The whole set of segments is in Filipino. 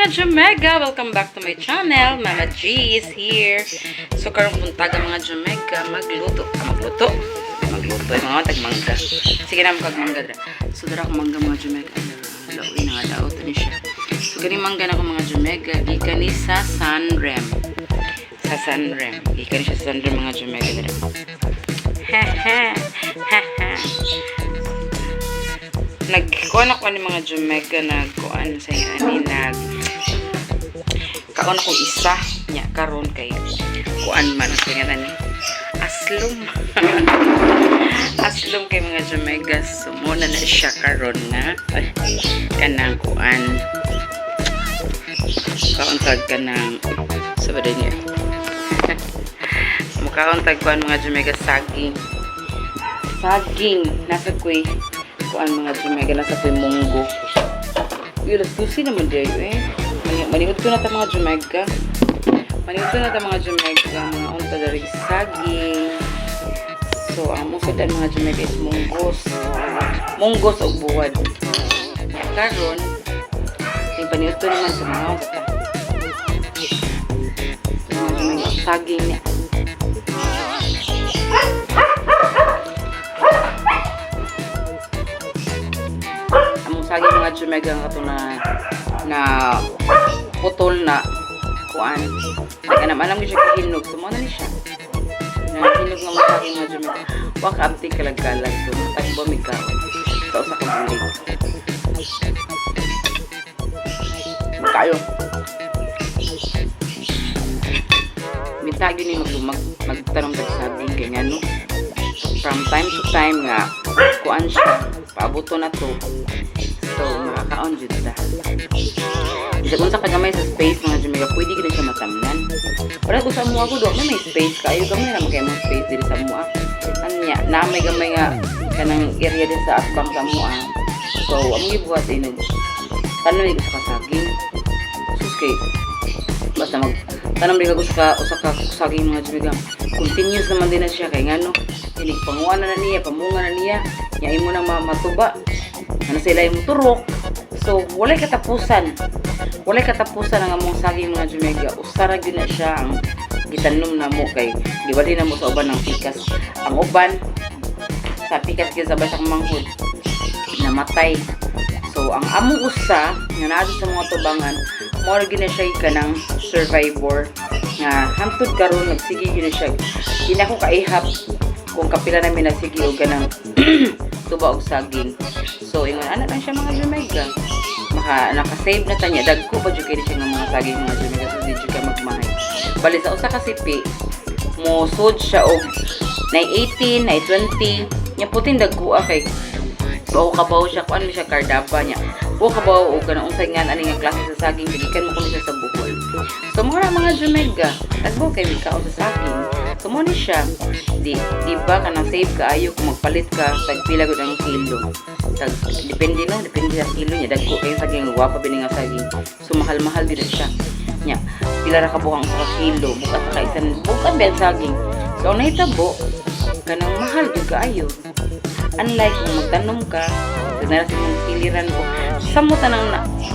mga Jamega! Welcome back to my channel. Mama G is here. So karon puntaga mga Jamega magluto. Magluto yung mga tagmangga. Sige na magmangga dra. So dara ko mangga mga Jamega. Lauin na nga daot ni siya. So gani mangga na ko mga Jamega gikan ni sa Sunrem. Sa Sunrem. Gikan ni siya sa Sunrem mga Jamega dra. Nagkuhan ako ni mga Jamega nagkuhan sa ani kaon ako isa nya karon kay kuan man kaya ni aslum aslum kay mga Jamega sumuna na siya karon na kanang kuan kaon tag kanang sabada niya mukhaon tag kuan mga Jamega saging nasa kuy kuan mga Jamega nasa kuy munggo yun tusi naman dito maningod ko na ta mga Jamega. Mga unta dari saging. So, ang musod ang mga Jamega is munggos. Munggos o buwad. Karon, yung paningod ko naman sa mga unta. Mga Jamega, saging niya. Among saging mga Jamega nga ito na putol na kuan. Kaya naman alam ko siya kahinog. Sumuna ni siya. Nahinog nga masaging mga Jamega. Waka abti kalagkalag. So, matagbo may kaon. Sa usa ka bulig. Magkayo. Mintagyo ni magtanong tag saging kaya nga no. From time to time nga kuan siya. Paabuto na to. So, makakaon dito na. Isa kung sa kagamay sa space mga Jamega, pwede ka na siya matamnan. Para kung sa mua ko doon, may space ka. Ayaw gamay naman kayo mga space dito sa mua. Ano niya, na may gamay nga kanang area din sa asbang sa mua. So, ang gibuhat din. Tanong rin sa kasaging. Sus kay, basta tanong rin ako sa kasaging mga Jamega. Continuous naman din na siya kay nga no. Panguha na niya, pamunga na niya. Yain mo nang matuba. Ano sila yung turok. So, walay katapusan. Walay katapusan ang among saging mga Jamega. Usara yun na siya ang gitanom na mo kay giwali na mo sa uban ng pikas. Ang uban sa pikas kaya sabay sa manghod namatay. So, ang among usa nga naa sa mga tubangan, more gina siya kanang survivor nga hantod karon nagsige gina siya. Kina ko kaihap kung kapila namin nagsige og kanang tuba og saging. So, ingon ana lang siya mga Jamega. Naka-save na tanya. Dagko ba dyan kayo siya ng mga saging mga Jamega. So, di dyan ka magmahay. Bali, sa usa kasipi, mo sod siya og na 18, na 20. Nya putin dagko kay bawo kabaw siya. Kuan mo siya kardapa niya. Bawo kabaw o ganang unsay nga ani nga klase sa saging. Bilikan mo kung siya sa buhol. So, mga Jamega. Nagbaw kay Mikao sa saging. So, mo ni siya. Di ba ka nang save ka ayo kung magpalit ka tagpila gud ang kilo. Depende no, depende sa kilo niya. Dagko kayo saging guwapa bining nga saging. So mahal-mahal din siya. Nya, pila ra ka buhang sa kilo, bukas ka isan bukan bel saging. So nahitabo kanang mahal gyud kaayo. Unlike kung magtanom ka, nara sa mga kiliran ko. Samo tanang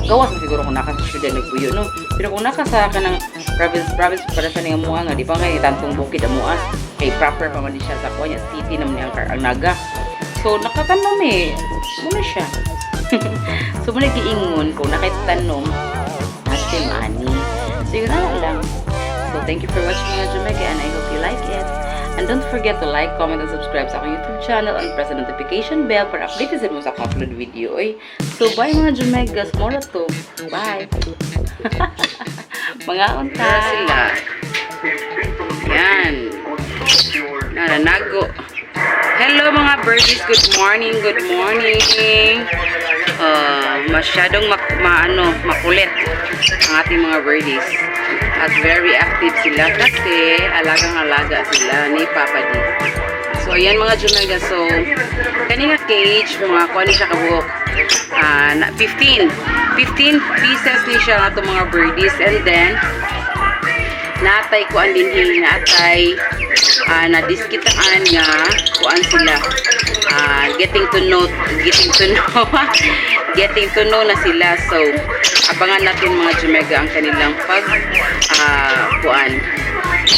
gawas na siguro kung naka sa syudad nagpuyo no. Pero kung naka sa kanang province para sa nga mua nga di pa nga tantong bukid amuas kay proper pa man siya sa kunya city naman ang naga. So, nakatanom muna siya. So, muna giingon kung nakitanom, natin ani. So, yun lang. So, thank you for watching mga Jamega and I hope you like it. And don't forget to like, comment, and subscribe sa aking YouTube channel and press the notification bell para updated mo sa upload video. So, bye mga Jamega. Small to. Bye. Mga unta sila. Yan. Naranago. Hello mga birdies, good morning. Masyadong makulit ang ating mga birdies. At very active sila kasi alagang-alaga sila ni Papa D. So ayan mga Jamega, so kanina cage, mga kuha ni siya kabuhok. 15 pieces ni siya nga itong mga birdies and then natay kuan din natay na-diskitaan nga kuan sila getting to know getting to know na sila. So, abangan natin mga Jumega ang kanilang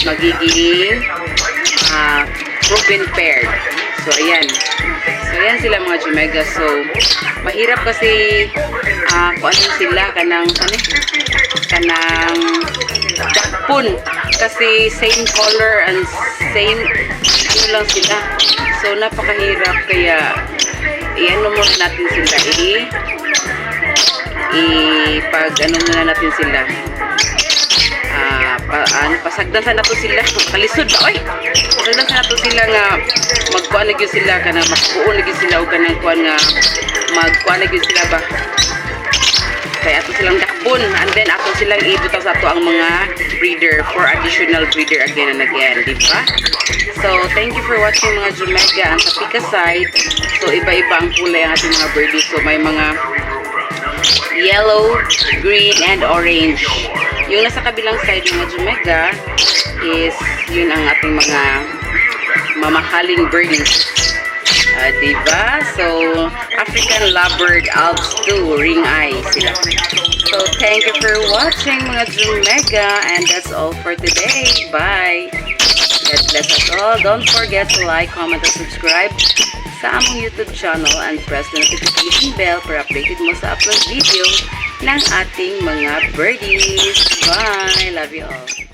magiging proven paired. So, ayan. So, ayan sila mga Jumega. So, mahirap kasi kung ano sila, kanang dakpon. Kasi same color and same ano lang sila. So, napakahirap. Kaya, i-ano muna natin sila. Muna natin sila. Pasagdan sa nato sila. Kalisod ba? Oy! Pasagdan sa nato sila nga magkuha na yun sila. Kanang magbuo na yun sila. O kanang kuha nga magkuha na yun sila ba? Kaya ato silang dakpon. And then ato silang ibutaw sa ato ang mga breeder for additional breeder again and again. Diba? So, thank you for watching mga Jumega. Ang sa Pika side, so iba-iba ang kulay ang ating mga birdies. So, may mga yellow, green, and orange. Yung nasa kabilang side mga Jumega is yun ang ating mga mamahaling birdies. Diba? So, African Lovebird Alps 2, ring eye sila. So, thank you for watching mga Jumega, and that's all for today. Bye! God bless us all. Don't forget to like, comment, and subscribe sa among YouTube channel and press the notification bell para updated mo sa upload video ng ating mga birdies. Bye! Love you all.